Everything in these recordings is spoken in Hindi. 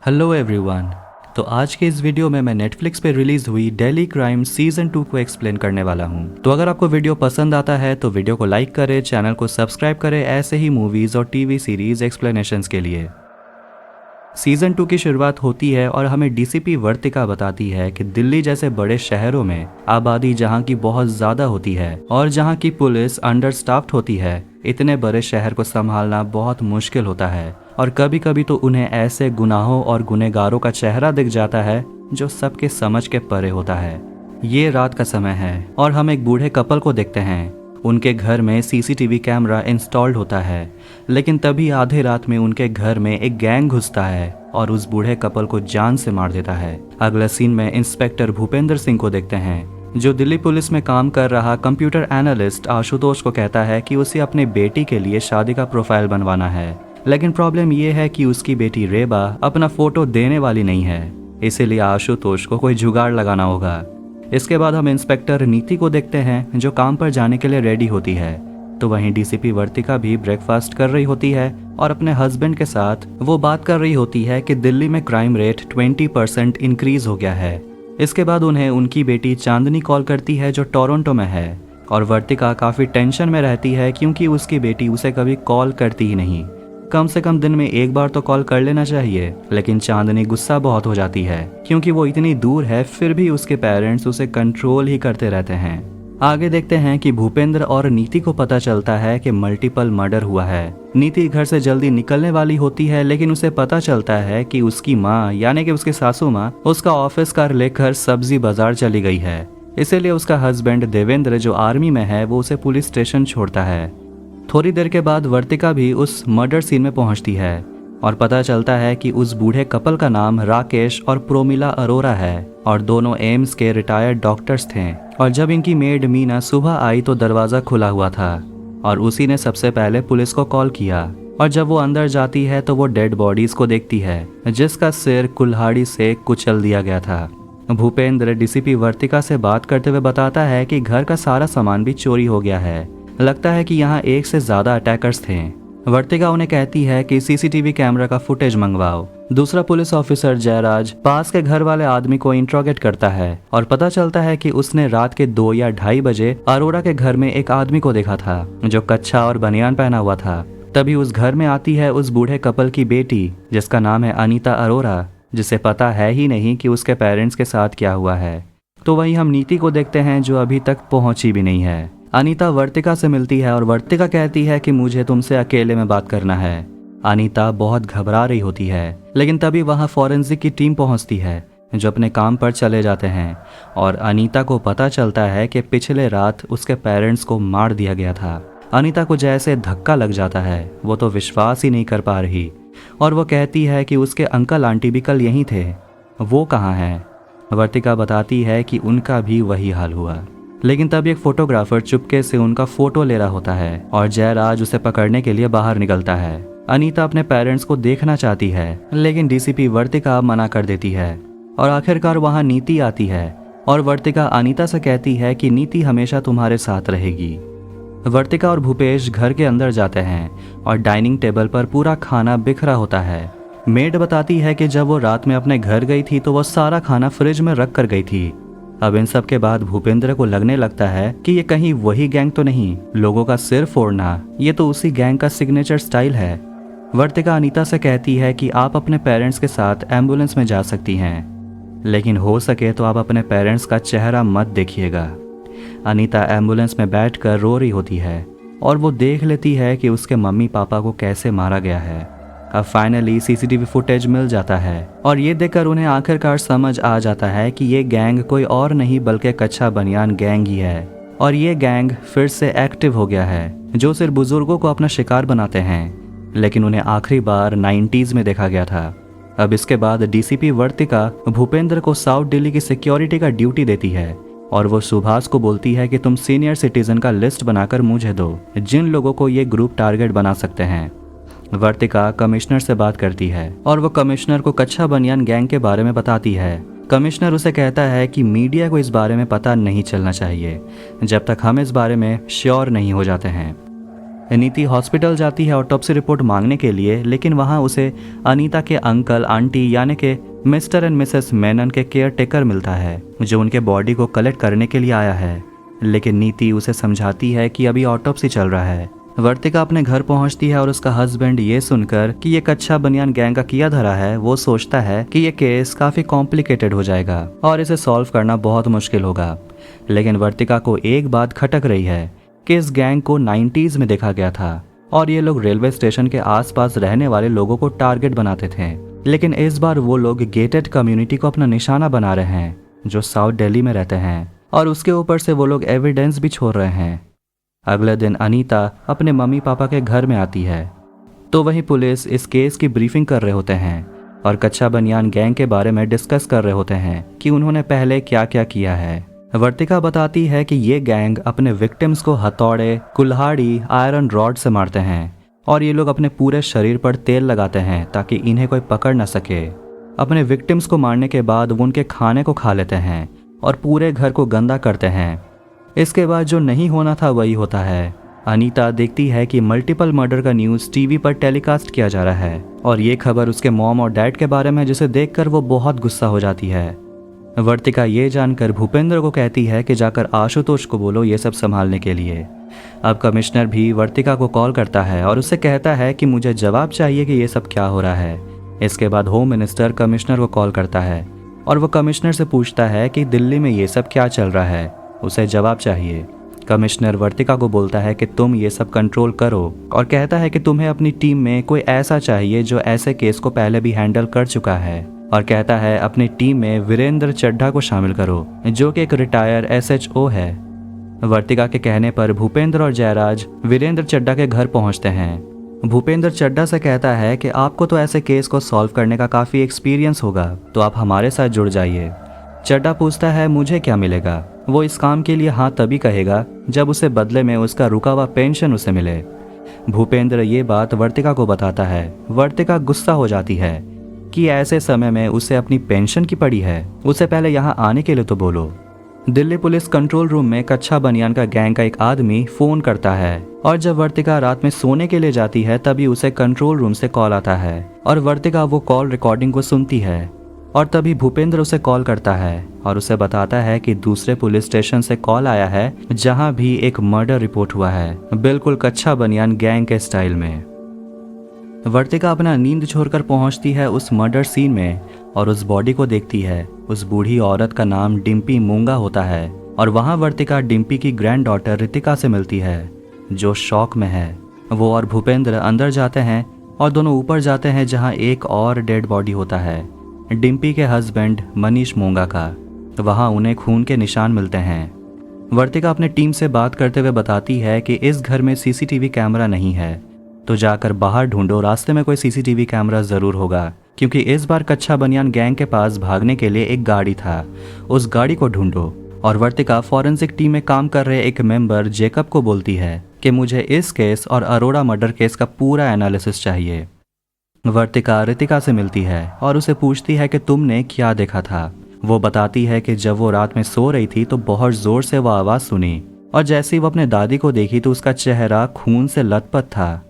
Hello everyone. तो आज के इस वीडियो में मैं नेटफ्लिक्स पे रिलीज हुई डेली क्राइम सीजन 2 को एक्सप्लेन करने वाला हूँ। तो अगर आपको वीडियो पसंद आता है तो वीडियो को लाइक करें, चैनल को सब्सक्राइब करें ऐसे ही मूवीज और टीवी सीरीज एक्सप्लेनेशंस के लिए। सीजन 2 की शुरुआत होती है और हमें डीसीपी वर्तिका बताती है कि दिल्ली जैसे बड़े शहरों में आबादी जहाँ की बहुत ज़्यादा होती है और जहाँ की पुलिस अंडर स्टाफ्ड होती है, इतने बड़े शहर को संभालना बहुत मुश्किल होता है और कभी कभी तो उन्हें ऐसे गुनाहों और गुनहगारों का चेहरा दिख जाता है जो सबके समझ के परे होता है। ये रात का समय है और हम एक बूढ़े कपल को देखते हैं। उनके घर में सीसीटीवी कैमरा इंस्टॉल्ड होता है, लेकिन तभी आधे रात में उनके घर में एक गैंग घुसता है और उस बूढ़े कपल को जान से मार देता है। अगले सीन में इंस्पेक्टर भूपेंद्र सिंह को देखते हैं, जो दिल्ली पुलिस में काम कर रहा कंप्यूटर एनालिस्ट आशुतोष को कहता है कि उसे अपनी बेटी के लिए शादी का प्रोफाइल बनवाना है, लेकिन प्रॉब्लम ये है कि उसकी बेटी रेबा अपना फोटो देने वाली नहीं है, इसीलिए आशुतोष को कोई जुगाड़ लगाना होगा। इसके बाद हम इंस्पेक्टर नीति को देखते हैं, जो काम पर जाने के लिए रेडी होती है। तो वहीं डीसीपी वर्तिका भी ब्रेकफास्ट कर रही होती है और अपने हस्बैंड के साथ वो बात कर रही होती है कि दिल्ली में क्राइम रेट 20% इंक्रीज हो गया है। इसके बाद उन्हें उनकी बेटी चांदनी कॉल करती है, जो टोरंटो में है, और वर्तिका काफ़ी टेंशन में रहती है क्योंकि उसकी बेटी उसे कभी कॉल करती ही नहीं। कम से कम दिन में एक बार तो कॉल कर लेना चाहिए, लेकिन चांदनी गुस्सा बहुत हो जाती है क्योंकि वो इतनी दूर है, फिर भी उसके पेरेंट्स उसे कंट्रोल ही करते रहते हैं। आगे देखते हैं कि भूपेंद्र और नीति को पता चलता है कि मल्टीपल मर्डर हुआ है। नीति घर से जल्दी निकलने वाली होती है, लेकिन उसे पता चलता है कि उसकी माँ यानी कि उसकी सासू माँ उसका ऑफिस कार लेकर सब्जी बाजार चली गई है। इसीलिए उसका हस्बैंड देवेंद्र, जो आर्मी में है, वो उसे पुलिस स्टेशन छोड़ता है। थोड़ी देर के बाद वर्तिका भी उस मर्डर सीन में पहुंचती है और पता चलता है कि उस बूढ़े कपल का नाम राकेश और प्रोमिला अरोरा है और दोनों एम्स के रिटायर्ड डॉक्टर्स थे। और जब इनकी मेड मीना सुबह आई तो दरवाज़ा खुला हुआ था और उसी ने सबसे पहले पुलिस को कॉल किया। और जब वो अंदर जाती है तो वो डेड बॉडीज को देखती है, जिसका सिर कुल्हाड़ी से कुचल दिया गया था। भूपेंद्र डीसीपी वर्तिका से बात करते हुए बताता है कि घर का सारा सामान भी चोरी हो गया है, लगता है कि यहाँ एक से ज्यादा अटैकर्स थे। वर्तिका उन्हें कहती है कि सीसीटीवी कैमरा का फुटेज मंगवाओ। दूसरा पुलिस ऑफिसर जयराज पास के घर वाले आदमी को इंट्रोगेट करता है और पता चलता है कि उसने रात के 2 या 2:30 बजे अरोरा के घर में एक आदमी को देखा था, जो कच्छा और बनियान पहना हुआ था। तभी उस घर में आती है उस बूढ़े कपल की बेटी, जिसका नाम है अनीता अरोरा, जिसे पता है ही नहीं कि उसके पेरेंट्स के साथ क्या हुआ है। तो वहीं हम नीति को देखते हैं, जो अभी तक पहुंची भी नहीं है। अनीता वर्तिका से मिलती है और वर्तिका कहती है कि मुझे तुमसे अकेले में बात करना है। अनीता बहुत घबरा रही होती है, लेकिन तभी वहां फॉरेंसिक की टीम पहुंचती है, जो अपने काम पर चले जाते हैं और अनीता को पता चलता है कि पिछले रात उसके पेरेंट्स को मार दिया गया था। अनीता को जैसे धक्का लग जाता है, वो तो विश्वास ही नहीं कर पा रही और वो कहती है कि उसके अंकल आंटी भी कल यहीं थे, वो कहाँ हैं। वर्तिका बताती है कि उनका भी वही हाल हुआ, लेकिन तब एक फोटोग्राफर चुपके से उनका फोटो ले रहा होता है और जयराज उसे पकड़ने के लिए बाहर निकलता है। अनीता अपने पेरेंट्स को देखना चाहती है, लेकिन डीसीपी वर्तिका मना कर देती है और आखिरकार वहां नीति आती है और वर्तिका अनीता से कहती है कि नीति हमेशा तुम्हारे साथ रहेगी। वर्तिका और भूपेश घर के अंदर जाते हैं और डाइनिंग टेबल पर पूरा खाना बिखरा होता है। मेड बताती है कि जब वो रात में अपने घर गई थी तो वो सारा खाना फ्रिज में रख कर गई थी। अब इन सब के बाद भूपेंद्र को लगने लगता है कि ये कहीं वही गैंग तो नहीं, लोगों का सिर फोड़ना, ये तो उसी गैंग का सिग्नेचर स्टाइल है। वर्तिका अनीता से कहती है कि आप अपने पेरेंट्स के साथ एम्बुलेंस में जा सकती हैं, लेकिन हो सके तो आप अपने पेरेंट्स का चेहरा मत देखिएगा। अनीता एम्बुलेंस में बैठकर रो रही होती है और वो देख लेती है कि उसके मम्मी पापा को कैसे मारा गया है। अब फाइनली सीसीटीवी फुटेज मिल जाता है और ये देखकर उन्हें आखिरकार समझ आ जाता है कि ये गैंग कोई और नहीं बल्कि कच्छा बनियान गैंग ही है और ये गैंग फिर से एक्टिव हो गया है, जो सिर्फ बुजुर्गों को अपना शिकार बनाते हैं, लेकिन उन्हें आखिरी बार 90s में देखा गया था। अब इसके बाद डीसीपी वर्तिका भूपेंद्र को साउथ दिल्ली की सिक्योरिटी का ड्यूटी देती है और वो सुभाष को बोलती है कि तुम सीनियर सिटीजन का लिस्ट बनाकर मुझे दो, जिन लोगों को ये ग्रुप टारगेट बना सकते हैं। वर्तिका कमिश्नर से बात करती है और वो कमिश्नर को कच्छा बनियान गैंग के बारे में बताती है। कमिश्नर उसे कहता है कि मीडिया को इस बारे में पता नहीं चलना चाहिए जब तक हम इस बारे में श्योर नहीं हो जाते हैं। नीति हॉस्पिटल जाती है ऑटोप्सी रिपोर्ट मांगने के लिए, लेकिन वहाँ उसे अनीता के अंकल आंटी यानी कि मिस्टर एंड मिसेस मेनन के केयर टेकर मिलता है, जो उनके बॉडी को कलेक्ट करने के लिए आया है। लेकिन नीति उसे समझाती है कि अभी ऑटोप्सी चल रहा है। वर्तिका अपने घर पहुंचती है और उसका हस्बैंड ये सुनकर कि ये कच्चा बनियान गैंग का किया धरा है, वो सोचता है कि ये केस काफी कॉम्प्लिकेटेड हो जाएगा और इसे सॉल्व करना बहुत मुश्किल होगा। लेकिन वर्तिका को एक बात खटक रही है कि इस गैंग को 90s में देखा गया था और ये लोग रेलवे स्टेशन के आसपास रहने वाले लोगों को टारगेट बनाते थे। लेकिन इस बार वो लोग गेटेड कम्युनिटी को अपना निशाना बना रहे हैं जो साउथ दिल्ली में रहते हैं, और उसके ऊपर से वो लोग एविडेंस भी छोड़ रहे हैं। अगले दिन अनीता अपने मम्मी पापा के घर में आती है तो वहीं पुलिस इस केस की ब्रीफिंग कर रहे होते हैं और कच्चा बनियान गैंग के बारे में डिस्कस कर रहे होते हैं कि उन्होंने पहले क्या क्या किया है। वर्तिका बताती है कि ये गैंग अपने विक्टिम्स को हथौड़े, कुल्हाड़ी, आयरन रॉड से मारते हैं और ये लोग अपने पूरे शरीर पर तेल लगाते हैं ताकि इन्हें कोई पकड़ न सके। अपने विक्टिम्स को मारने के बाद वो उनके खाने को खा लेते हैं और पूरे घर को गंदा करते हैं। इसके बाद जो नहीं होना था वही होता है। अनीता देखती है कि मल्टीपल मर्डर का न्यूज़ टीवी पर टेलीकास्ट किया जा रहा है और ये खबर उसके मॉम और डैड के बारे में, जिसे देखकर वो बहुत गुस्सा हो जाती है। वर्तिका ये जानकर भूपेंद्र को कहती है कि जाकर आशुतोष को बोलो ये सब संभालने के लिए। अब कमिश्नर भी वर्तिका को कॉल करता है और उससे कहता है कि मुझे जवाब चाहिए कि ये सब क्या हो रहा है। इसके बाद होम मिनिस्टर कमिश्नर को कॉल करता है और वो कमिश्नर से पूछता है कि दिल्ली में ये सब क्या चल रहा है, उसे जवाब चाहिए। कमिश्नर वर्तिका को बोलता है कि तुम ये सब कंट्रोल करो और कहता है कि तुम्हें अपनी टीम में कोई ऐसा चाहिए जो ऐसे केस को पहले भी हैंडल कर चुका है, और कहता है अपनी टीम में वीरेंद्र चड्ढा को शामिल करो जो कि एक रिटायर SHO है। वर्तिका के कहने पर भूपेंद्र और जयराज वीरेंद्र चड्ढा के घर पहुंचते हैं। भूपेंद्र चड्ढा से कहता है कि आपको तो ऐसे केस को सॉल्व करने का काफ़ी एक्सपीरियंस होगा, तो आप हमारे साथ जुड़ जाइए। चड्ढा पूछता है मुझे क्या मिलेगा। वो इस काम के लिए हाँ तभी कहेगा जब उसे बदले में उसका रुका हुआ पेंशन उसे मिले। भूपेंद्र ये बात वर्तिका को बताता है। वर्तिका गुस्सा हो जाती है कि ऐसे समय में उसे अपनी पेंशन की पड़ी है, उसे पहले यहाँ आने के लिए तो बोलो। दिल्ली पुलिस कंट्रोल रूम में कच्चा बनियान का गैंग का एक आदमी फोन करता है और जब वर्तिका रात में सोने के लिए जाती है तभी उसे कंट्रोल रूम से कॉल आता है और वर्तिका वो कॉल रिकॉर्डिंग को सुनती है। और तभी भूपेंद्र उसे कॉल करता है और उसे बताता है कि दूसरे पुलिस स्टेशन से कॉल आया है जहां भी एक मर्डर रिपोर्ट हुआ है, बिल्कुल कच्चा बनियान गैंग के स्टाइल में। वर्तिका अपना नींद छोड़कर पहुंचती है उस मर्डर सीन में और उस बॉडी को देखती है। उस बूढ़ी औरत का नाम डिम्पी मूंगा होता है और वहां वर्तिका डिम्पी की ग्रैंड डॉटर रितिका से मिलती है जो शॉक में है। वो और भूपेंद्र अंदर जाते हैं और दोनों ऊपर जाते हैं जहां एक और डेड बॉडी होता है, डिम्पी के हस्बैंड मनीष मूंगा का। वहां उन्हें खून के निशान मिलते हैं। वर्तिका अपने टीम से बात करते हुए बताती है कि इस घर में CCTV कैमरा नहीं है, तो जाकर बाहर ढूंढो, रास्ते में कोई CCTV कैमरा ज़रूर होगा, क्योंकि इस बार कच्चा बनियान गैंग के पास भागने के लिए एक गाड़ी था, उस गाड़ी को ढूंढो। और वर्तिका फॉरेंसिक टीम में काम कर रहे एक मेंबर जेकब को बोलती है कि मुझे इस केस और अरोड़ा मर्डर केस का पूरा एनालिसिस चाहिए। वर्तिका रितिका से मिलती है और उसे पूछती है कि तुमने क्या देखा था। वो बताती है कि जब वो रात में सो रही थी तो बहुत जोर से वो आवाज़ सुनी और जैसे ही वो अपने दादी को देखी तो उसका चेहरा खून से लथपथ था।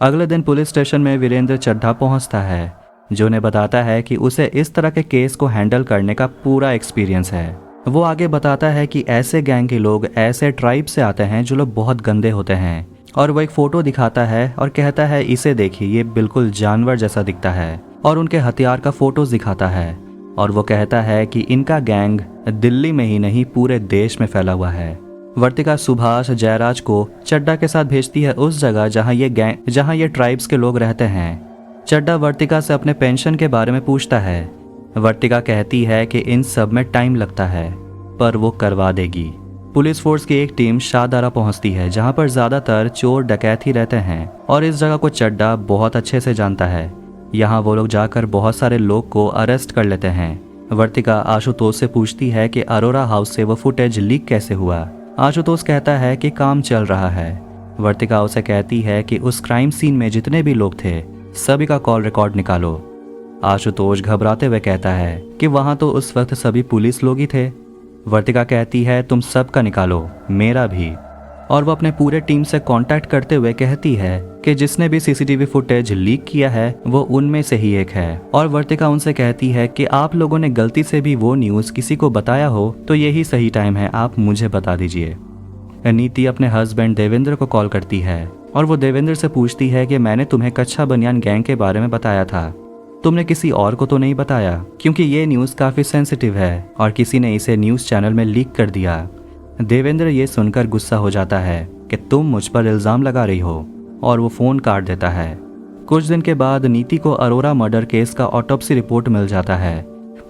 अगले दिन पुलिस स्टेशन में वीरेंद्र चड्ढा पहुंचता है जो उन्हें बताता है कि उसे इस तरह के केस को हैंडल करने का पूरा एक्सपीरियंस है। वो आगे बताता है कि ऐसे गैंग के लोग ऐसे ट्राइब से आते हैं जो लोग बहुत गंदे होते हैं, और वो एक फ़ोटो दिखाता है और कहता है इसे देखिए, ये बिल्कुल जानवर जैसा दिखता है, और उनके हथियार का फ़ोटोज़ दिखाता है। और वो कहता है कि इनका गैंग दिल्ली में ही नहीं पूरे देश में फैला हुआ है। वर्तिका सुभाष जयराज को चड्ढा के साथ भेजती है उस जगह जहां ये ट्राइब्स के लोग रहते हैं। चड्ढा वर्तिका से अपने पेंशन के बारे में पूछता है। वर्तिका कहती है कि इन सब में टाइम लगता है पर वो करवा देगी। पुलिस फोर्स की एक टीम शाहदारा पहुंचती है जहां पर ज़्यादातर चोर डकैत ही रहते हैं और इस जगह को चड्ढा बहुत अच्छे से जानता है। यहाँ वो लोग जाकर बहुत सारे लोग को अरेस्ट कर लेते हैं। वर्तिका आशुतोष से पूछती है कि अरोरा हाउस से वो फुटेज लीक कैसे हुआ। आशुतोष कहता है कि काम चल रहा है। वर्तिका उसे कहती है कि उस क्राइम सीन में जितने भी लोग थे सभी का कॉल रिकॉर्ड निकालो। आशुतोष घबराते हुए कहता है कि वहाँ तो उस वक्त सभी पुलिस लोग ही थे। वर्तिका कहती है तुम सबका निकालो, मेरा भी। और वो अपने पूरे टीम से कांटेक्ट करते हुए कहती है कि जिसने भी सीसीटीवी फुटेज लीक किया है वो उनमें से ही एक है। और वर्तिका उनसे कहती है कि आप लोगों ने गलती से भी वो न्यूज़ किसी को बताया हो तो यही सही टाइम है, आप मुझे बता दीजिए। नीति अपने हस्बैंड देवेंद्र को कॉल करती है और वो देवेंद्र से पूछती है कि मैंने तुम्हें कच्छा बनियान गैंग के बारे में बताया था, तुमने किसी और को तो नहीं बताया, क्योंकि ये न्यूज़ काफ़ी सेंसिटिव है और किसी ने इसे न्यूज़ चैनल में लीक कर दिया। देवेंद्र ये सुनकर गुस्सा हो जाता है कि तुम मुझ पर इल्ज़ाम लगा रही हो और वो फ़ोन काट देता है। कुछ दिन के बाद नीति को अरोरा मर्डर केस का ऑटोप्सी रिपोर्ट मिल जाता है।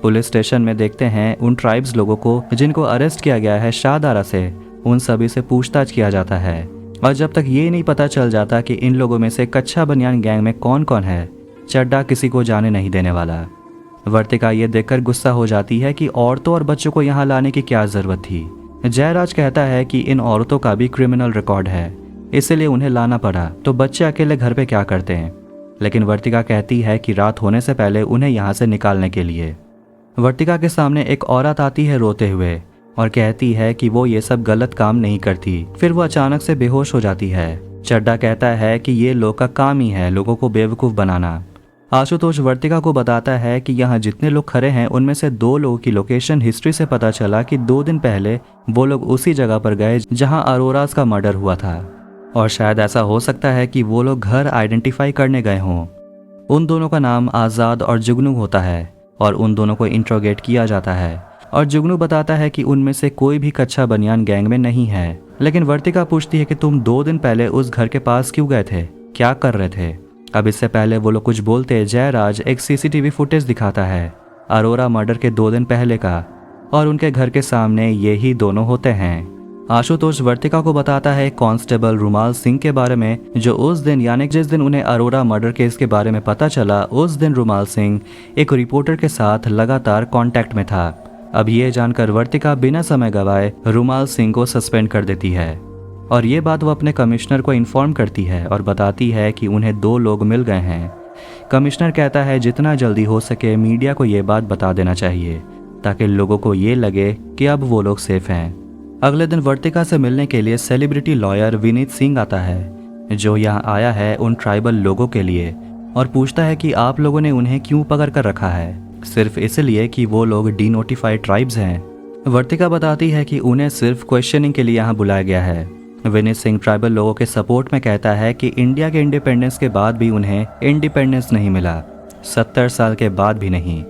पुलिस स्टेशन में देखते हैं उन ट्राइब्स लोगों को जिनको अरेस्ट किया गया है शाहदारा से, उन सभी से पूछताछ किया जाता है और जब तक ये नहीं पता चल जाता कि इन लोगों में से कच्छा बनियान गैंग में कौन कौन है, चड्डा किसी को जाने नहीं देने वाला। वर्तिका ये देखकर गुस्सा हो जाती है कि औरतों और बच्चों को यहाँ लाने की क्या ज़रूरत थी। जयराज कहता है कि इन औरतों का भी क्रिमिनल रिकॉर्ड है, इसलिए उन्हें लाना पड़ा, तो बच्चे अकेले घर पे क्या करते हैं। लेकिन वर्तिका कहती है कि रात होने से पहले उन्हें यहाँ से निकालने के लिए। वर्तिका के सामने एक औरत आती है रोते हुए और कहती है कि वो ये सब गलत काम नहीं करती। फिर वो अचानक से बेहोश हो जाती है। चड्डा कहता है कि ये लोग का काम ही है लोगों को बेवकूफ़ बनाना। आशुतोष वर्तिका को बताता है कि यहाँ जितने लोग खड़े हैं उनमें से 2 लोगों की लोकेशन हिस्ट्री से पता चला कि 2 दिन पहले वो लोग उसी जगह पर गए जहाँ अरोरास का मर्डर हुआ था, और शायद ऐसा हो सकता है कि वो लोग घर आइडेंटिफाई करने गए हों। उन दोनों का नाम आज़ाद और जुगनू होता है और उन दोनों को इंट्रोगेट किया जाता है और जुगनू बताता है कि उनमें से कोई भी कच्छा बनियान गैंग में नहीं है। लेकिन वर्तिका पूछती है कि तुम 2 दिन पहले उस घर के पास क्यों गए थे, क्या कर रहे थे। अब इससे पहले वो लोग कुछ बोलते जयराज एक सीसीटीवी फुटेज दिखाता है अरोरा मर्डर के 2 दिन पहले का, और उनके घर के सामने ये ही दोनों होते हैं। आशुतोष वर्तिका को बताता है कांस्टेबल रुमाल सिंह के बारे में, जो उस दिन यानी जिस दिन उन्हें अरोरा मर्डर केस के बारे में पता चला, उस दिन रुमाल सिंह एक रिपोर्टर के साथ लगातार कांटेक्ट में था। अब ये जानकर वर्तिका बिना समय गवाए रुमाल सिंह को सस्पेंड कर देती है और ये बात वो अपने कमिश्नर को इन्फॉर्म करती है और बताती है कि उन्हें 2 लोग मिल गए हैं। कमिश्नर कहता है जितना जल्दी हो सके मीडिया को ये बात बता देना चाहिए ताकि लोगों को ये लगे कि अब वो लोग सेफ हैं। अगले दिन वर्तिका से मिलने के लिए सेलिब्रिटी लॉयर विनीत सिंह आता है, जो यहाँ आया है उन ट्राइबल लोगों के लिए और पूछता है कि आप लोगों ने उन्हें क्यों पकड़ कर रखा है, सिर्फ इसलिए कि वो लोग डीनोटिफाइड ट्राइब्स हैं। वर्तिका बताती है कि उन्हें सिर्फ क्वेश्चनिंग के लिए यहाँ बुलाया गया है। विनीत सिंह ट्राइबल लोगों के सपोर्ट में कहता है कि इंडिया के इंडिपेंडेंस के बाद भी उन्हें इंडिपेंडेंस नहीं मिला, 70 साल के बाद भी नहीं,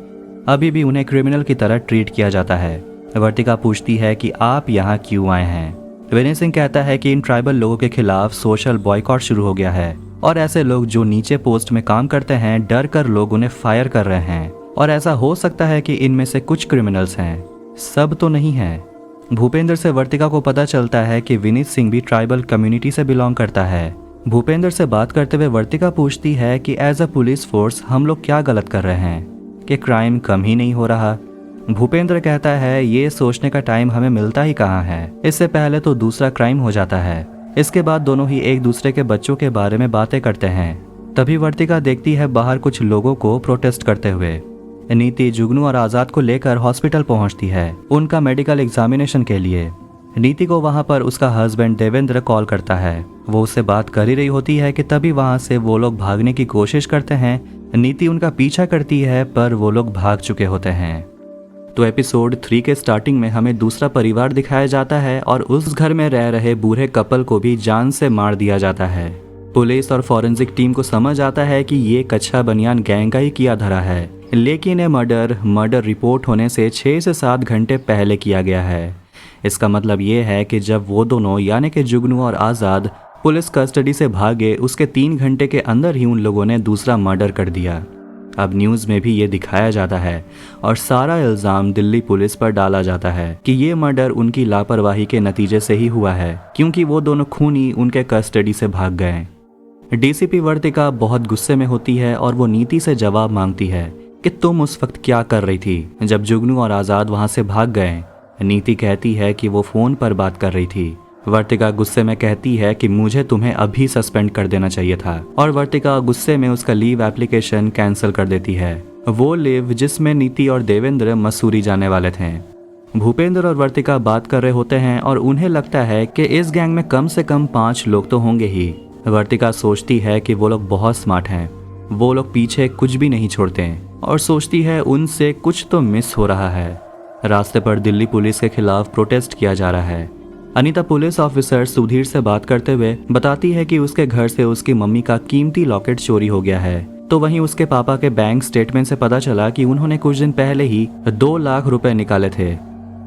अभी भी उन्हें क्रिमिनल की तरह ट्रीट किया जाता है। वर्तिका पूछती है कि आप यहाँ क्यों आए हैं। विनीत सिंह कहता है कि इन ट्राइबल लोगों के खिलाफ सोशल बॉयकॉट शुरू हो गया है और ऐसे लोग जो नीचे पोस्ट में काम करते हैं डर कर लोग उन्हें फायर कर रहे हैं और ऐसा हो सकता है कि इनमें से कुछ क्रिमिनल्स हैं, सब तो नहीं हैं। भूपेंद्र से वर्तिका को पता चलता है कि विनीत सिंह भी ट्राइबल कम्युनिटी से बिलोंग करता है। भूपेंद्र से बात करते हुए वर्तिका पूछती है कि एज अ पुलिस फोर्स हम लोग क्या गलत कर रहे हैं कि क्राइम कम ही नहीं हो रहा। भूपेंद्र कहता है ये सोचने का टाइम हमें मिलता ही कहाँ है, इससे पहले तो दूसरा क्राइम हो जाता है। इसके बाद दोनों ही एक दूसरे के बच्चों के बारे में बातें करते हैं। तभी वर्तिका देखती है बाहर कुछ लोगों को प्रोटेस्ट करते हुए। नीति जुगनू और आज़ाद को लेकर हॉस्पिटल पहुंचती है उनका मेडिकल एग्जामिनेशन के लिए। नीति को वहां पर उसका हस्बैंड देवेंद्र कॉल करता है। वो उससे बात कर ही रही होती है कि तभी वहां से वो लोग भागने की कोशिश करते हैं। नीति उनका पीछा करती है पर वो लोग भाग चुके होते हैं। तो एपिसोड 3 के स्टार्टिंग में हमें दूसरा परिवार दिखाया जाता है और उस घर में रह रहे बूढ़े कपल को भी जान से मार दिया जाता है। पुलिस और फॉरेंसिक टीम को समझ आता है कि ये कच्छा बनियान गैंग का ही किया धरा है, लेकिन ये मर्डर रिपोर्ट होने से 6 से 7 घंटे पहले किया गया है। इसका मतलब ये है कि जब वो दोनों यानी कि जुगनू और आज़ाद पुलिस कस्टडी से भागे, उसके 3 घंटे के अंदर ही उन लोगों ने दूसरा मर्डर कर दिया। अब न्यूज़ में भी ये दिखाया जाता है और सारा इल्ज़ाम दिल्ली पुलिस पर डाला जाता है कि ये मर्डर उनकी लापरवाही के नतीजे से ही हुआ है, क्योंकि वो दोनों खूनी उनके कस्टडी से भाग गए। डीसीपी वर्तिका बहुत गुस्से में होती है और वो नीति से जवाब मांगती है कि तुम उस वक्त क्या कर रही थी जब जुगनू और आज़ाद वहाँ से भाग गए। नीति कहती है कि वो फ़ोन पर बात कर रही थी। वर्तिका गुस्से में कहती है कि मुझे तुम्हें अभी सस्पेंड कर देना चाहिए था, और वर्तिका गुस्से में उसका लीव एप्लीकेशन कैंसिल कर देती है, वो लीव जिसमें नीति और देवेंद्र मसूरी जाने वाले थे। भूपेंद्र और वर्तिका बात कर रहे होते हैं और उन्हें लगता है कि इस गैंग में कम से कम 5 लोग तो होंगे ही। वर्तिका सोचती है कि वो लोग बहुत स्मार्ट हैं, वो लोग पीछे कुछ भी नहीं छोड़ते और सोचती है उनसे कुछ तो मिस हो रहा है। रास्ते पर दिल्ली पुलिस के खिलाफ प्रोटेस्ट किया जा रहा है। अनीता पुलिस ऑफिसर सुधीर से बात करते हुए बताती है कि उसके घर से उसकी मम्मी का कीमती लॉकेट चोरी हो गया है। तो वहीं उसके पापा के बैंक स्टेटमेंट से पता चला कि उन्होंने कुछ दिन पहले ही 2 लाख रुपए निकाले थे।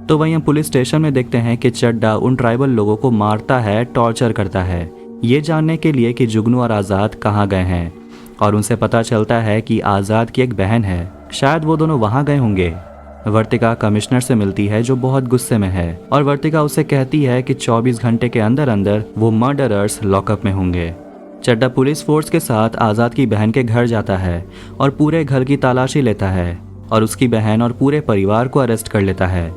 तो वहीं हम पुलिस स्टेशन में देखते हैं कि चड्डा उन ट्राइबल लोगों को मारता है, टॉर्चर करता है, ये जानने के लिए कि जुगनू और आज़ाद कहाँ गए हैं। और उनसे पता चलता है कि आज़ाद की एक बहन है, शायद वो दोनों वहाँ गए होंगे। वर्तिका कमिश्नर से मिलती है जो बहुत गुस्से में है और वर्तिका उसे कहती है कि 24 घंटे के अंदर अंदर वो मर्डरर्स लॉकअप में होंगे। चड्डा पुलिस फोर्स के साथ आज़ाद की बहन के घर जाता है और पूरे घर की तलाशी लेता है और उसकी बहन और पूरे परिवार को अरेस्ट कर लेता है।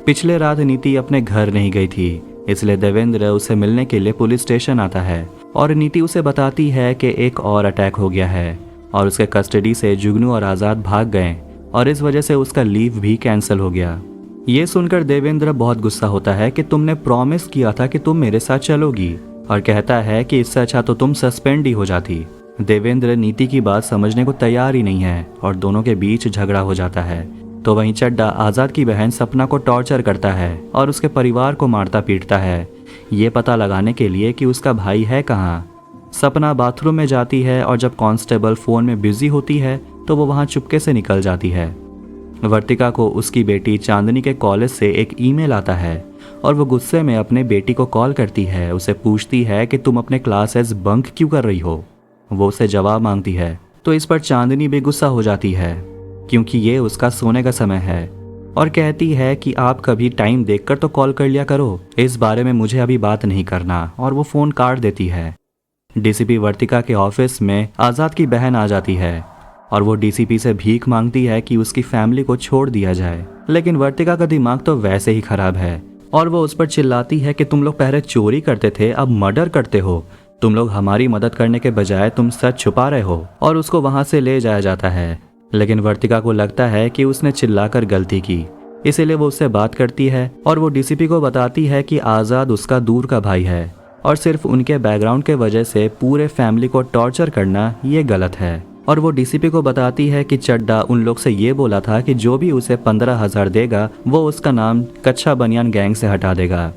पिछले रात नीति अपने घर नहीं गई थी, इसलिए देवेंद्र उसे मिलने के लिए पुलिस स्टेशन आता है और नीति उसे बताती है कि एक और अटैक हो गया है और उसके कस्टडी से जुगनू और आज़ाद भाग गए और इस वजह से उसका लीव भी कैंसिल हो गया। ये सुनकर देवेंद्र बहुत गुस्सा होता है कि तुमने प्रॉमिस किया था कि तुम मेरे साथ चलोगी और कहता है कि इससे अच्छा तो तुम सस्पेंड ही हो जाती। देवेंद्र नीति की बात समझने को तैयार ही नहीं है और दोनों के बीच झगड़ा हो जाता है। तो वहीं चड्डा आज़ाद की बहन सपना को टॉर्चर करता है और उसके परिवार को मारता पीटता है, ये पता लगाने के लिए कि उसका भाई है कहाँ। सपना बाथरूम में जाती है और जब कांस्टेबल फ़ोन में बिजी होती है तो वो वहाँ चुपके से निकल जाती है। वर्तिका को उसकी बेटी चांदनी के कॉलेज से एक ईमेल आता है और वो गुस्से में अपने बेटी को कॉल करती है, उसे पूछती है कि तुम अपने क्लासेस बंक क्यों कर रही हो। वो उसे जवाब मांगती है तो इस पर चांदनी भी गुस्सा हो जाती है क्योंकि ये उसका सोने का समय है और कहती है कि आप कभी टाइम देखकर तो कॉल कर लिया करो, इस बारे में मुझे अभी बात नहीं करना, और वो फ़ोन काट देती है। डीसीपी वर्तिका के ऑफिस में आज़ाद की बहन आ जाती है और वो डीसीपी से भीख मांगती है कि उसकी फैमिली को छोड़ दिया जाए, लेकिन वर्तिका का दिमाग तो वैसे ही खराब है और वो उस पर चिल्लाती है कि तुम लोग पहले चोरी करते थे, अब मर्डर करते हो। तुम लोग हमारी मदद करने के बजाय तुम सच छुपा रहे हो, और उसको वहां से ले जाया जाता है। लेकिन वर्तिका को लगता है कि उसने चिल्लाकर गलती की, इसीलिए वो उससे बात करती है और वो डीसीपी को बताती है कि आज़ाद उसका दूर का भाई है और सिर्फ उनके बैकग्राउंड के वजह से पूरे फैमिली को टॉर्चर करना ये गलत है। और वो डीसीपी को बताती है कि चड्डा उन लोग से ये बोला था कि जो भी उसे 15,000 देगा वो उसका नाम कच्चा बनियान गैंग से हटा देगा।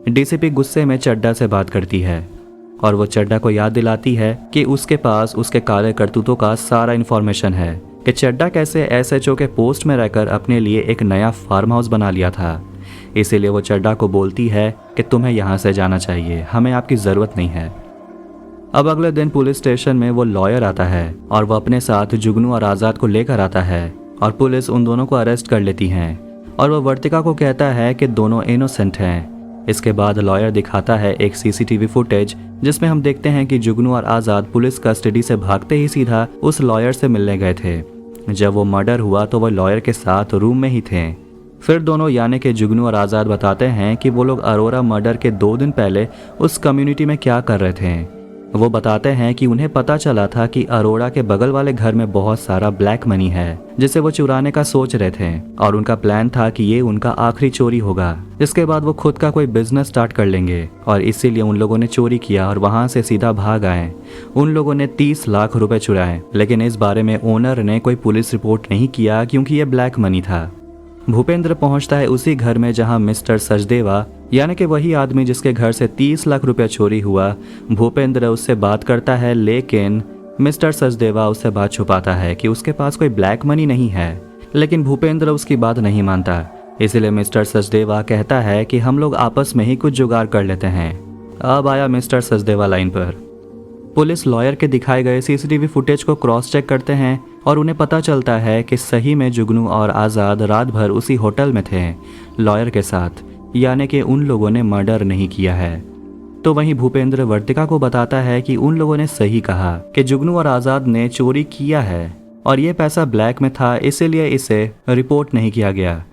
डीसीपी गुस्से में चड्डा से बात करती है और वो चड्डा को याद दिलाती है कि उसके पास उसके काले करतूतों का सारा इन्फॉर्मेशन है कि चड्डा कैसे एसएचओ के पोस्ट में रहकर अपने लिए एक नया फार्म हाउस बना लिया था। इसीलिए वो चड्डा को बोलती है कि तुम्हें यहाँ से जाना चाहिए, हमें आपकी ज़रूरत नहीं है। अब अगले दिन पुलिस स्टेशन में वो लॉयर आता है और वो अपने साथ जुगनू और आज़ाद को लेकर आता है और पुलिस उन दोनों को अरेस्ट कर लेती है और वो वर्तिका को कहता है कि दोनों इनोसेंट हैं। इसके बाद लॉयर दिखाता है एक सीसीटीवी फुटेज जिसमें हम देखते हैं कि जुगनू और आज़ाद पुलिस कस्टडी से भागते ही सीधा उस लॉयर से मिलने गए थे। जब वो मर्डर हुआ तो वो लॉयर के साथ रूम में ही थे। फिर दोनों यानी कि जुगनू और आज़ाद बताते हैं कि वो लोग अरोरा मर्डर के 2 दिन पहले उस कम्युनिटी में क्या कर रहे थे। वो बताते हैं कि उन्हें पता चला था कि अरोड़ा के बगल वाले घर में बहुत सारा ब्लैक मनी है जिसे वो चुराने का सोच रहे थे और उनका प्लान था कि ये उनका आखिरी चोरी होगा। इसके बाद वो खुद का कोई बिजनेस स्टार्ट कर लेंगे और इसीलिए उन लोगों ने चोरी किया और वहां से सीधा भाग आए। उन लोगों ने 30 लाख रुपए चुराए, लेकिन इस बारे में ओनर ने कोई पुलिस रिपोर्ट नहीं किया क्योंकि ये ब्लैक मनी था। भूपेंद्र पहुंचता है उसी घर में जहां मिस्टर सचदेवा यानी कि वही आदमी जिसके घर से 30 लाख रुपया चोरी हुआ। भूपेंद्र उससे बात करता है, लेकिन मिस्टर सचदेवा उससे बात छुपाता है कि उसके पास कोई ब्लैक मनी नहीं है। लेकिन भूपेंद्र उसकी बात नहीं मानता, इसलिए मिस्टर सचदेवा कहता है कि हम लोग आपस में ही कुछ जुगाड़ कर लेते हैं। अब आया मिस्टर सचदेवा लाइन पर। पुलिस लॉयर के दिखाए गए सीसीटीवी फुटेज को क्रॉस चेक करते हैं और उन्हें पता चलता है कि सही में जुगनू और आज़ाद रात भर उसी होटल में थे लॉयर के साथ, यानी कि उन लोगों ने मर्डर नहीं किया है। तो वहीं भूपेंद्र वर्तिका को बताता है कि उन लोगों ने सही कहा कि जुगनू और आज़ाद ने चोरी किया है और ये पैसा ब्लैक में था, इसीलिए इसे रिपोर्ट नहीं किया गया।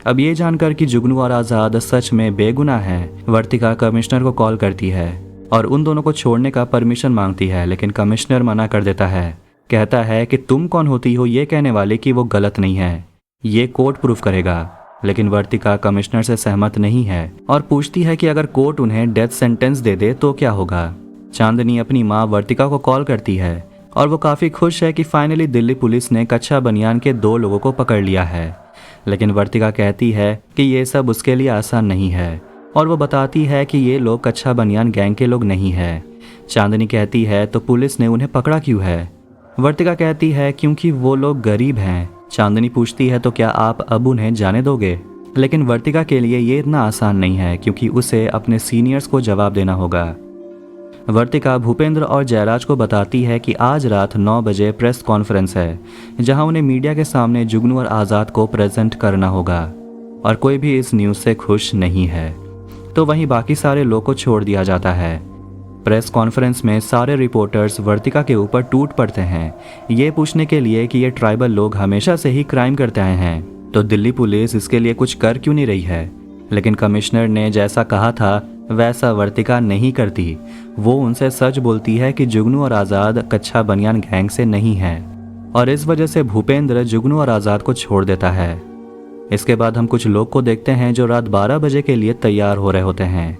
अब ये जानकर कि जुगनू और आज़ाद सच में बेगुनाह हैं, वर्तिका कमिश्नर को कॉल करती है और उन दोनों को छोड़ने का परमिशन मांगती है, लेकिन कमिश्नर मना कर देता है। कहता है कि तुम कौन होती हो ये कहने वाले कि वो गलत नहीं है, ये कोर्ट प्रूफ करेगा। लेकिन वर्तिका कमिश्नर से सहमत नहीं है और पूछती है कि अगर कोर्ट उन्हें डेथ सेंटेंस दे दे तो क्या होगा। चांदनी अपनी माँ वर्तिका को कॉल करती है और वो काफ़ी खुश है कि फाइनली दिल्ली पुलिस ने कच्छा बनियान के 2 लोगों को पकड़ लिया है। लेकिन वर्तिका कहती है कि ये सब उसके लिए आसान नहीं है और वो बताती है कि ये लोग कच्छा बनियान गैंग के लोग नहीं है। चांदनी कहती है तो पुलिस ने उन्हें पकड़ा क्यों है? वर्तिका कहती है क्योंकि वो लोग गरीब हैं। चांदनी पूछती है तो क्या आप अब उन्हें जाने दोगे? लेकिन वर्तिका के लिए ये इतना आसान नहीं है क्योंकि उसे अपने सीनियर्स को जवाब देना होगा। वर्तिका भूपेंद्र और जयराज को बताती है कि आज रात 9 बजे प्रेस कॉन्फ्रेंस है जहां उन्हें मीडिया के सामने जुगनू और आज़ाद को प्रेजेंट करना होगा और कोई भी इस न्यूज़ से खुश नहीं है। तो वहीं बाकी सारे लोग को छोड़ दिया जाता है। प्रेस कॉन्फ्रेंस में सारे रिपोर्टर्स वर्तिका के ऊपर टूट पड़ते हैं ये पूछने के लिए कि ये ट्राइबल लोग हमेशा से ही क्राइम करते आए हैं तो दिल्ली पुलिस इसके लिए कुछ कर क्यों नहीं रही है। लेकिन कमिश्नर ने जैसा कहा था वैसा वर्तिका नहीं करती। वो उनसे सच बोलती है कि जुगनू और आज़ाद कच्छा बनियान गैंग से नहीं है और इस वजह से भूपेंद्र जुगनू और आज़ाद को छोड़ देता है। इसके बाद हम कुछ लोग को देखते हैं जो रात 12 बजे के लिए तैयार हो रहे होते हैं।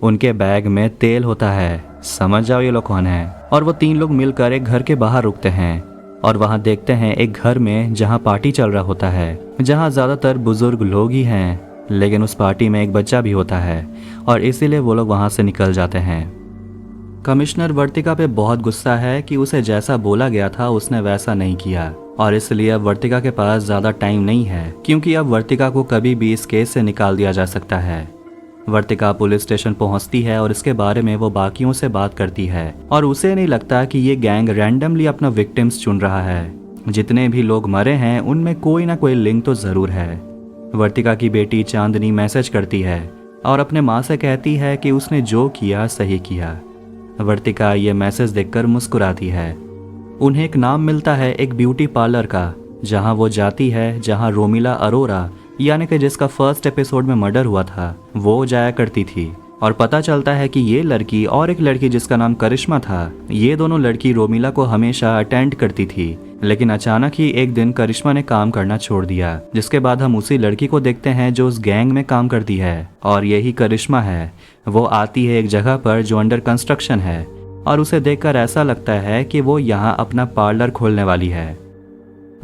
उनके बैग में तेल होता है, समझ जाओ ये लोग कौन है। और वो 3 लोग मिलकर एक घर के बाहर रुकते हैं और वहाँ देखते हैं एक घर में जहाँ पार्टी चल रहा होता है, जहाँ ज़्यादातर बुजुर्ग लोग ही हैं, लेकिन उस पार्टी में एक बच्चा भी होता है और इसीलिए वो लोग वहाँ से निकल जाते हैं। कमिश्नर वर्तिका पे बहुत गुस्सा है कि उसे जैसा बोला गया था उसने वैसा नहीं किया और इसलिए अब वर्तिका के पास ज़्यादा टाइम नहीं है क्योंकि अब वर्तिका को कभी भी इस केस से निकाल दिया जा सकता है। वर्तिका पुलिस स्टेशन पहुंचती है और इसके बारे में वो बाकियों से बात करती है और उसे नहीं लगता कि ये गैंग रैंडमली अपना विक्टिम्स चुन रहा है। जितने भी लोग मरे हैं उनमें कोई ना कोई लिंक तो ज़रूर है। वर्तिका की बेटी चांदनी मैसेज करती है और अपने माँ से कहती है कि उसने जो किया सही किया। वर्तिका ये मैसेज देखकर मुस्कुराती है। उन्हें एक नाम मिलता है एक ब्यूटी पार्लर का जहाँ वो जाती है, जहाँ रोमिला अरोरा यानी कि जिसका फर्स्ट एपिसोड में मर्डर हुआ था वो जाया करती थी। और पता चलता है कि ये लड़की और एक लड़की जिसका नाम करिश्मा था, ये दोनों लड़की रोमिला को हमेशा अटेंड करती थी। लेकिन अचानक ही एक दिन करिश्मा ने काम करना छोड़ दिया, जिसके बाद हम उसी लड़की को देखते हैं जो उस गैंग में काम करती है और यही करिश्मा है। वो आती है एक जगह पर जो अंडर कंस्ट्रक्शन है और उसे देखकर ऐसा लगता है कि वो यहाँ अपना पार्लर खोलने वाली है।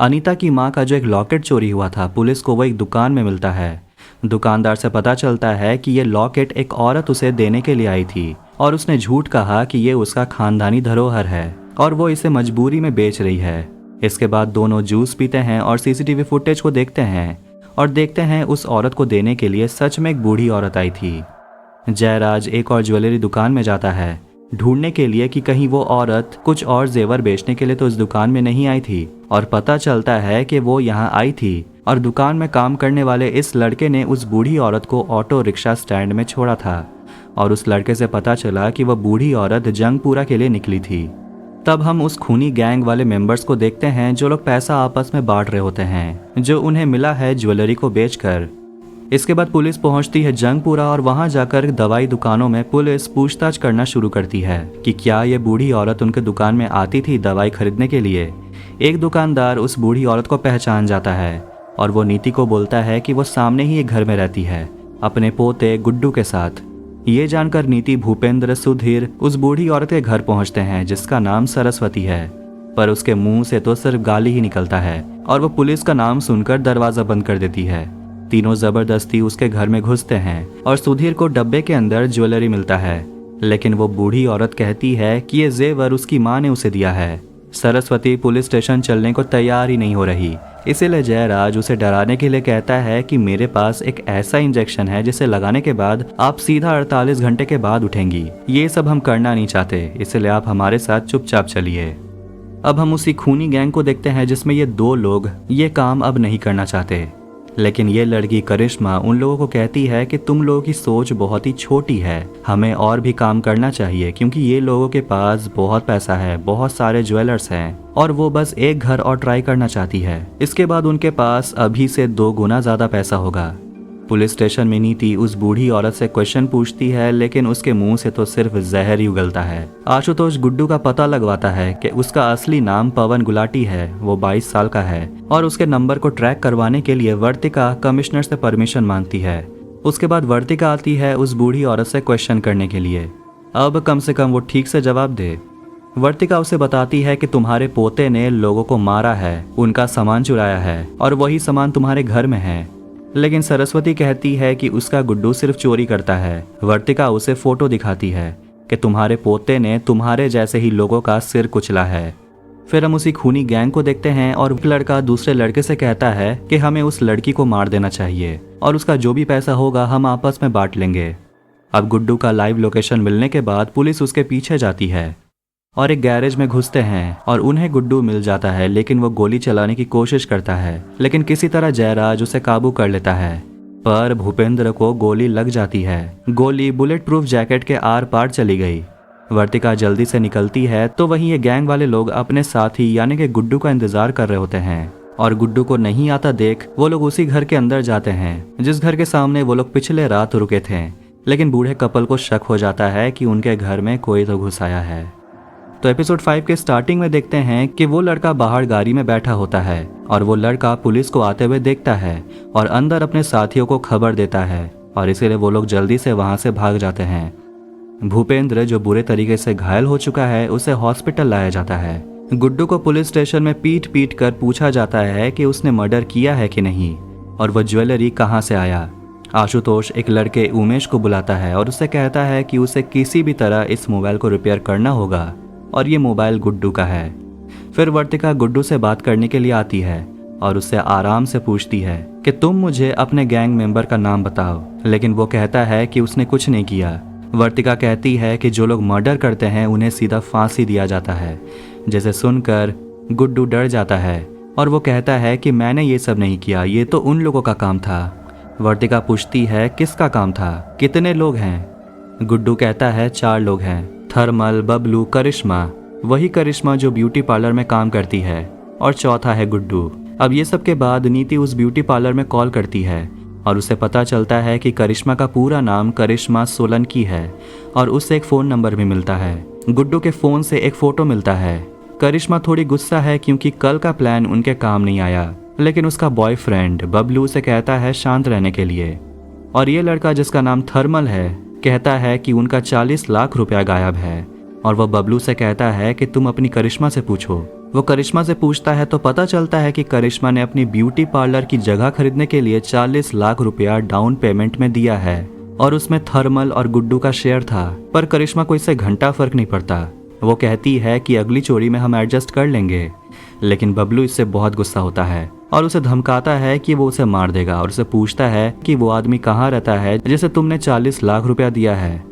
अनीता की माँ का जो एक लॉकेट चोरी हुआ था पुलिस को वो एक दुकान में मिलता है। दुकानदार से पता चलता है कि ये लॉकेट एक औरत उसे देने के लिए आई थी और उसने झूठ कहा कि ये उसका खानदानी धरोहर है और वो इसे मजबूरी में बेच रही है। इसके बाद दोनों जूस पीते हैं और सीसीटीवी फुटेज को देखते हैं और देखते हैं उस औरत को देने के लिए सच में एक बूढ़ी औरत आई थी। जयराज एक और ज्वेलरी दुकान में जाता है ढूंढने के लिए कि कहीं वो औरत कुछ और जेवर बेचने के लिए तो इस दुकान में नहीं आई थी और पता चलता है कि वो यहाँ आई थी और दुकान में काम करने वाले इस लड़के ने उस बूढ़ी औरत को ऑटो रिक्शा स्टैंड में छोड़ा था और उस लड़के से पता चला कि वह बूढ़ी औरत जंगपुरा के लिए निकली थी। तब हम उस खूनी गैंग वाले मेंबर्स को देखते हैं जो लोग पैसा आपस में बांट रहे होते हैं जो उन्हें मिला है ज्वेलरी को बेचकर। इसके बाद पुलिस पहुंचती है जंगपुरा और वहां जाकर दवाई दुकानों में पुलिस पूछताछ करना शुरू करती है कि क्या ये बूढ़ी औरत उनके दुकान में आती थी दवाई खरीदने के लिए। एक दुकानदार उस बूढ़ी औरत को पहचान जाता है और वो नीति को बोलता है कि वो सामने ही एक घर में रहती है अपने पोते गुड्डू के साथ। ये जानकर नीति, भूपेंद्र, सुधीर उस बूढ़ी औरत के घर पहुंचते हैं जिसका नाम सरस्वती है, पर उसके मुंह से तो सिर्फ गाली ही निकलता है और वो पुलिस का नाम सुनकर दरवाजा बंद कर देती है। तीनों जबरदस्ती उसके घर में घुसते हैं और सुधीर को डब्बे के अंदर ज्वेलरी मिलता है, लेकिन वो बूढ़ी औरत कहती है कि ये जेवर उसकी माँ ने उसे दिया है। सरस्वती पुलिस स्टेशन चलने को तैयार ही नहीं हो रही, इसीलिए जयराज उसे डराने के लिए कहता है कि मेरे पास एक ऐसा इंजेक्शन है जिसे लगाने के बाद आप सीधा 48 घंटे के बाद उठेंगी। ये सब हम करना नहीं चाहते, इसलिए आप हमारे साथ चुपचाप चलिए। अब हम उसी खूनी गैंग को देखते हैं जिसमें ये 2 लोग ये काम अब नहीं करना चाहते, लेकिन ये लड़की करिश्मा उन लोगों को कहती है कि तुम लोगों की सोच बहुत ही छोटी है, हमें और भी काम करना चाहिए क्योंकि ये लोगों के पास बहुत पैसा है, बहुत सारे ज्वेलर्स हैं और वो बस एक घर और ट्राई करना चाहती है। इसके बाद उनके पास अभी से 2 गुना ज़्यादा पैसा होगा। पुलिस स्टेशन में नीति उस बूढ़ी औरत से क्वेश्चन पूछती है, लेकिन उसके मुंह से तो सिर्फ जहर ही उगलता है। आशुतोष गुड्डू का पता लगवाता है कि उसका असली नाम पवन गुलाटी है, वो 22 साल का है और उसके नंबर को ट्रैक करवाने के लिए वर्तिका कमिश्नर से परमिशन मांगती है। उसके बाद वर्तिका आती है उस बूढ़ी औरत से क्वेश्चन करने के लिए। अब कम से कम वो ठीक से जवाब दे। वर्तिका उसे बताती है कि तुम्हारे पोते ने लोगों को मारा है, उनका सामान चुराया है और वही सामान तुम्हारे घर में है। लेकिन सरस्वती कहती है कि उसका गुड्डू सिर्फ चोरी करता है। वर्तिका उसे फोटो दिखाती है कि तुम्हारे पोते ने तुम्हारे जैसे ही लोगों का सिर कुचला है। फिर हम उसी खूनी गैंग को देखते हैं और एक लड़का दूसरे लड़के से कहता है कि हमें उस लड़की को मार देना चाहिए और उसका जो भी पैसा होगा हम आपस में बांट लेंगे। अब गुड्डू का लाइव लोकेशन मिलने के बाद पुलिस उसके पीछे जाती है और एक गैरेज में घुसते हैं और उन्हें गुड्डू मिल जाता है, लेकिन वो गोली चलाने की कोशिश करता है, लेकिन किसी तरह जयराज उसे काबू कर लेता है। पर भूपेंद्र को गोली लग जाती है। गोली बुलेट प्रूफ जैकेट के आर पार चली गई। वर्तिका जल्दी से निकलती है तो वहीं ये गैंग वाले लोग अपने साथी यानी कि गुड्डू का इंतजार कर रहे होते हैं और गुड्डू को नहीं आता देख वो लोग उसी घर के अंदर जाते हैं जिस घर के सामने वो लोग पिछले रात रुके थे। लेकिन बूढ़े कपल को शक हो जाता है कि उनके घर में कोई तो घुस आया है। तो एपिसोड 5 के स्टार्टिंग में देखते हैं कि वो लड़का बाहर गाड़ी में बैठा होता है और वो लड़का पुलिस को आते हुए देखता है और अंदर अपने साथियों को खबर देता है और इसीलिए वो लोग जल्दी से वहां से भाग जाते हैं। भूपेंद्र जो बुरे तरीके से घायल हो चुका है उसे हॉस्पिटल लाया जाता है। गुड्डू को पुलिस स्टेशन में पीट पीट कर पूछा जाता है कि उसने मर्डर किया है कि नहीं और वह ज्वेलरी कहाँ से आया। आशुतोष एक लड़के उमेश को बुलाता है और उससे कहता है कि उसे किसी भी तरह इस मोबाइल को रिपेयर करना होगा और ये मोबाइल गुड्डू का है। फिर वर्तिका गुड्डू से बात करने के लिए आती है और उससे आराम से पूछती है कि तुम मुझे अपने गैंग मेंबर का नाम बताओ, लेकिन वो कहता है कि उसने कुछ नहीं किया। वर्तिका कहती है कि जो लोग मर्डर करते हैं उन्हें सीधा फांसी दिया जाता है। जैसे सुनकर गुड्डू डर जाता है और वो कहता है कि मैंने ये सब नहीं किया, ये तो उन लोगों का काम था। वर्तिका पूछती है किसका काम था, कितने लोग हैं। गुड्डू कहता है 4 लोग हैं, थर्मल, बबलू, करिश्मा, वही करिश्मा जो ब्यूटी पार्लर में काम करती है, और चौथा है गुड्डू। अब ये सब के बाद नीति उस ब्यूटी पार्लर में कॉल करती है और उसे पता चलता है कि करिश्मा का पूरा नाम करिश्मा सोलंकी है और उससे एक फ़ोन नंबर भी मिलता है। गुड्डू के फ़ोन से एक फ़ोटो मिलता है। करिश्मा थोड़ी गुस्सा है क्योंकि कल का प्लान उनके काम नहीं आया, लेकिन उसका बॉयफ्रेंड बबलू से कहता है शांत रहने के लिए। और ये लड़का जिसका नाम थर्मल है कहता है कि उनका 40 लाख रुपया गायब है और वह बबलू से कहता है कि तुम अपनी करिश्मा से पूछो। वो करिश्मा से पूछता है तो पता चलता है कि करिश्मा ने अपनी ब्यूटी पार्लर की जगह खरीदने के लिए 40 लाख रुपया डाउन पेमेंट में दिया है और उसमें थर्मल और गुड्डू का शेयर था। पर करिश्मा को इससे घंटा फर्क नहीं पड़ता। वो कहती है कि अगली चोरी में हम एडजस्ट कर लेंगे, लेकिन बबलू इससे बहुत गुस्सा होता है और उसे धमकाता है कि वो उसे मार देगा और उसे पूछता है कि वो आदमी कहाँ रहता है जिसे तुमने 40 लाख रुपया दिया है।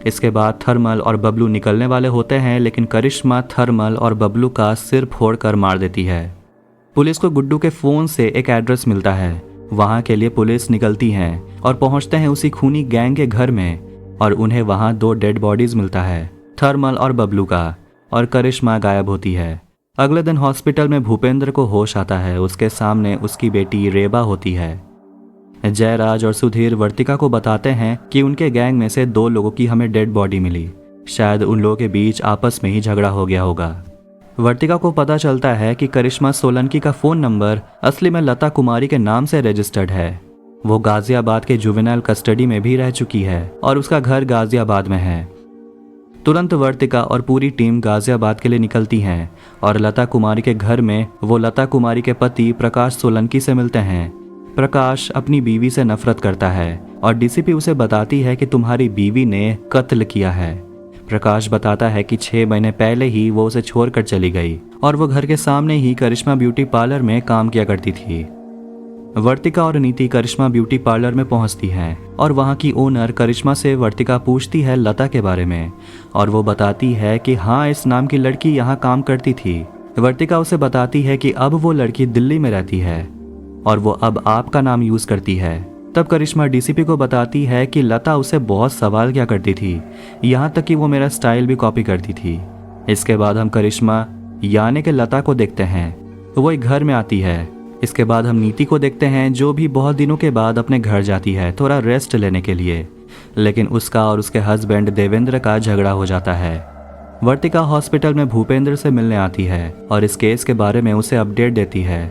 इसके बाद थर्मल और बबलू निकलने वाले होते हैं, लेकिन करिश्मा थर्मल और बबलू का सिर फोड़कर मार देती है। पुलिस को गुड्डू के फ़ोन से एक एड्रेस मिलता है। वहाँ के लिए पुलिस निकलती है और पहुँचते हैं उसी खूनी गैंग के घर में और उन्हें वहाँ 2 डेड बॉडीज़ मिलता है, थर्मल और बबलू का, और करिश्मा गायब होती है। अगले दिन हॉस्पिटल में भूपेंद्र को होश आता है। उसके सामने उसकी बेटी रेबा होती है। जयराज और सुधीर वर्तिका को बताते हैं कि उनके गैंग में से 2 लोगों की हमें डेड बॉडी मिली। शायद उन लोगों के बीच आपस में ही झगड़ा हो गया होगा। वर्तिका को पता चलता है कि करिश्मा सोलंकी का फ़ोन नंबर असली में लता कुमारी के नाम से रजिस्टर्ड है। वो गाजियाबाद के जुवेनाइल कस्टडी में भी रह चुकी है और उसका घर गाजियाबाद में है। तुरंत वर्तिका और पूरी टीम गाजियाबाद के लिए निकलती हैं और लता कुमारी के घर में वो लता कुमारी के पति प्रकाश सोलंकी से मिलते हैं। प्रकाश अपनी बीवी से नफरत करता है और डीसीपी उसे बताती है कि तुम्हारी बीवी ने कत्ल किया है। प्रकाश बताता है कि 6 महीने पहले ही वो उसे छोड़कर चली गई और वो घर के सामने ही करिश्मा ब्यूटी पार्लर में काम किया करती थी। वर्तिका और नीति करिश्मा ब्यूटी पार्लर में पहुंचती हैं और वहां की ओनर करिश्मा से वर्तिका पूछती है लता के बारे में और वो बताती है कि हाँ, इस नाम की लड़की यहाँ काम करती थी। वर्तिका उसे बताती है कि अब वो लड़की दिल्ली में रहती है और वो अब आपका नाम यूज़ करती है। तब करिश्मा डीसीपी को बताती है कि लता उसे बहुत सवाल किया करती थी, यहाँ तक कि वो मेरा स्टाइल भी कॉपी करती थी। इसके बाद हम करिश्मा यानी कि लता को देखते हैं। वो एक घर में आती है। इसके बाद हम नीति को देखते हैं जो भी बहुत दिनों के बाद अपने घर जाती है थोड़ा रेस्ट लेने के लिए, लेकिन उसका और उसके हस्बैंड देवेंद्र का झगड़ा हो जाता है। वर्तिका हॉस्पिटल में भूपेंद्र से मिलने आती है और इस केस के बारे में उसे अपडेट देती है।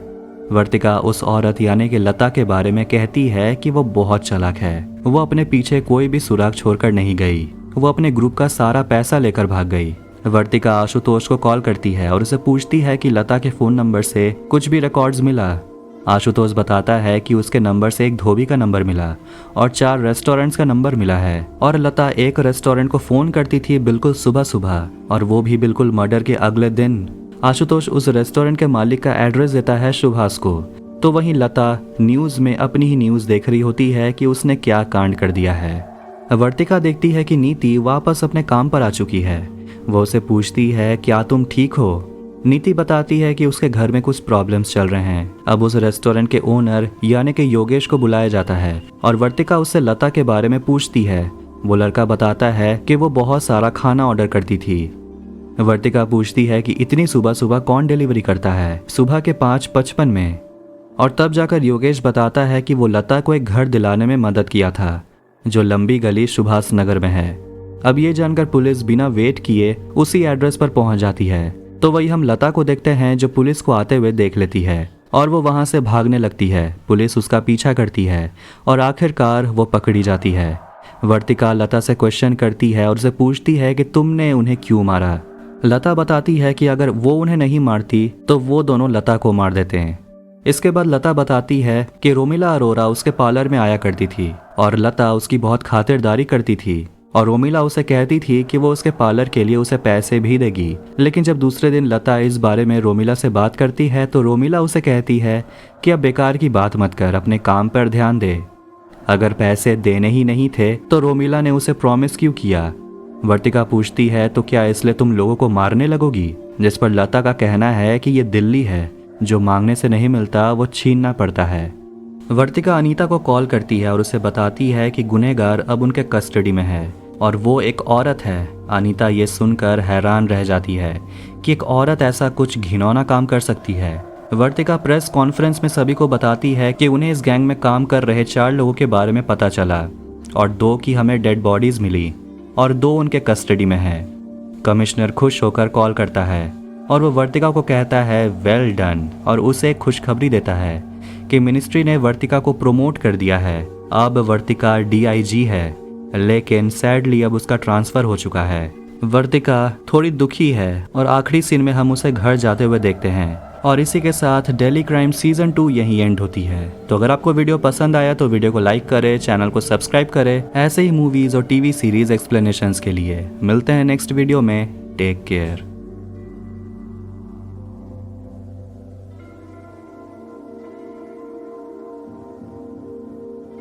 वर्तिका उस औरत यानी कि लता के बारे में कहती है कि वो बहुत चालाक है, वो अपने पीछे कोई भी सुराग छोड़कर नहीं गई, वो अपने ग्रुप का सारा पैसा लेकर भाग गई। वर्तिका आशुतोष को कॉल करती है और उसे पूछती है कि लता के फ़ोन नंबर से कुछ भी रिकॉर्ड्स मिला। आशुतोष बताता है कि उसके नंबर से एक धोबी का नंबर मिला और 4 रेस्टोरेंट्स का नंबर मिला है, और लता एक रेस्टोरेंट को फ़ोन करती थी बिल्कुल सुबह सुबह, और वो भी बिल्कुल मर्डर के अगले दिन। आशुतोष उस रेस्टोरेंट के मालिक का एड्रेस देता है सुभाष को। तो वहीं लता न्यूज़ में अपनी ही न्यूज़ देख रही होती है कि उसने क्या कांड कर दिया है। वर्तिका देखती है कि नीति वापस अपने काम पर आ चुकी है। वो उसे पूछती है क्या तुम ठीक हो। नीति बताती है कि उसके घर में कुछ प्रॉब्लम्स चल रहे हैं। अब उस रेस्टोरेंट के ओनर यानी कि योगेश को बुलाया जाता है और वर्तिका उससे लता के बारे में पूछती है। वो लड़का बताता है कि वो बहुत सारा खाना ऑर्डर करती थी। वर्तिका पूछती है कि इतनी सुबह सुबह कौन डिलीवरी करता है, सुबह के 5:55 में। और तब जाकर योगेश बताता है कि वो लता को एक घर दिलाने में मदद किया था जो लंबी गली सुभाष नगर में है। अब ये जानकर पुलिस बिना वेट किए उसी एड्रेस पर पहुंच जाती है। तो वही हम लता को देखते हैं जो पुलिस को आते हुए देख लेती है और वो वहां से भागने लगती है। पुलिस उसका पीछा करती है और आखिरकार वो पकड़ी जाती है। वर्तिका लता से क्वेश्चन करती है और उसे पूछती है कि तुमने उन्हें क्यों मारा। लता बताती है कि अगर वो उन्हें नहीं मारती तो वो दोनों लता को मार देते हैं। इसके बाद लता बताती है कि रोमिला अरोरा उसके पार्लर में आया करती थी और लता उसकी बहुत खातिरदारी करती थी, और रोमिला उसे कहती थी कि वो उसके पार्लर के लिए उसे पैसे भी देगी। लेकिन जब दूसरे दिन लता इस बारे में रोमिला से बात करती है तो रोमिला उसे कहती है कि अब बेकार की बात मत कर, अपने काम पर ध्यान दे। अगर पैसे देने ही नहीं थे तो रोमिला ने उसे प्रॉमिस क्यों किया। वर्तिका पूछती है तो क्या इसलिए तुम लोगों को मारने लगोगी, जिस पर लता का कहना है कि ये दिल्ली है, जो मांगने से नहीं मिलता वो छीनना पड़ता है। वर्तिका अनीता को कॉल करती है और उसे बताती है कि गुनहगार अब उनके कस्टडी में है और वो एक औरत है। अनीता ये सुनकर हैरान रह जाती है कि एक औरत ऐसा कुछ घिनौना काम कर सकती है। वर्तिका प्रेस कॉन्फ्रेंस में सभी को बताती है कि उन्हें इस गैंग में काम कर रहे 4 लोगों के बारे में पता चला और 2 की हमें डेड बॉडीज मिली और 2 उनके कस्टडी में हैं। कमिश्नर खुश होकर कॉल करता है और वो वर्तिका को कहता है वेल डन, और उसे एक खुशखबरी देता है कि मिनिस्ट्री ने वर्तिका को प्रमोट कर दिया है। अब वर्तिका DIG है, लेकिन सैडली अब उसका ट्रांसफ़र हो चुका है। वर्तिका थोड़ी दुखी है और आखिरी सीन में हम उसे घर जाते हुए देखते हैं। और इसी के साथ डेली क्राइम सीज़न 2 यहीं एंड होती है। तो अगर आपको वीडियो पसंद आया तो वीडियो को लाइक करें, चैनल को सब्सक्राइब करें ऐसे ही मूवीज़ और TV सीरीज़ एक्सप्लेनेशंस के लिए। मिलते हैं नेक्स्ट वीडियो में। Take care.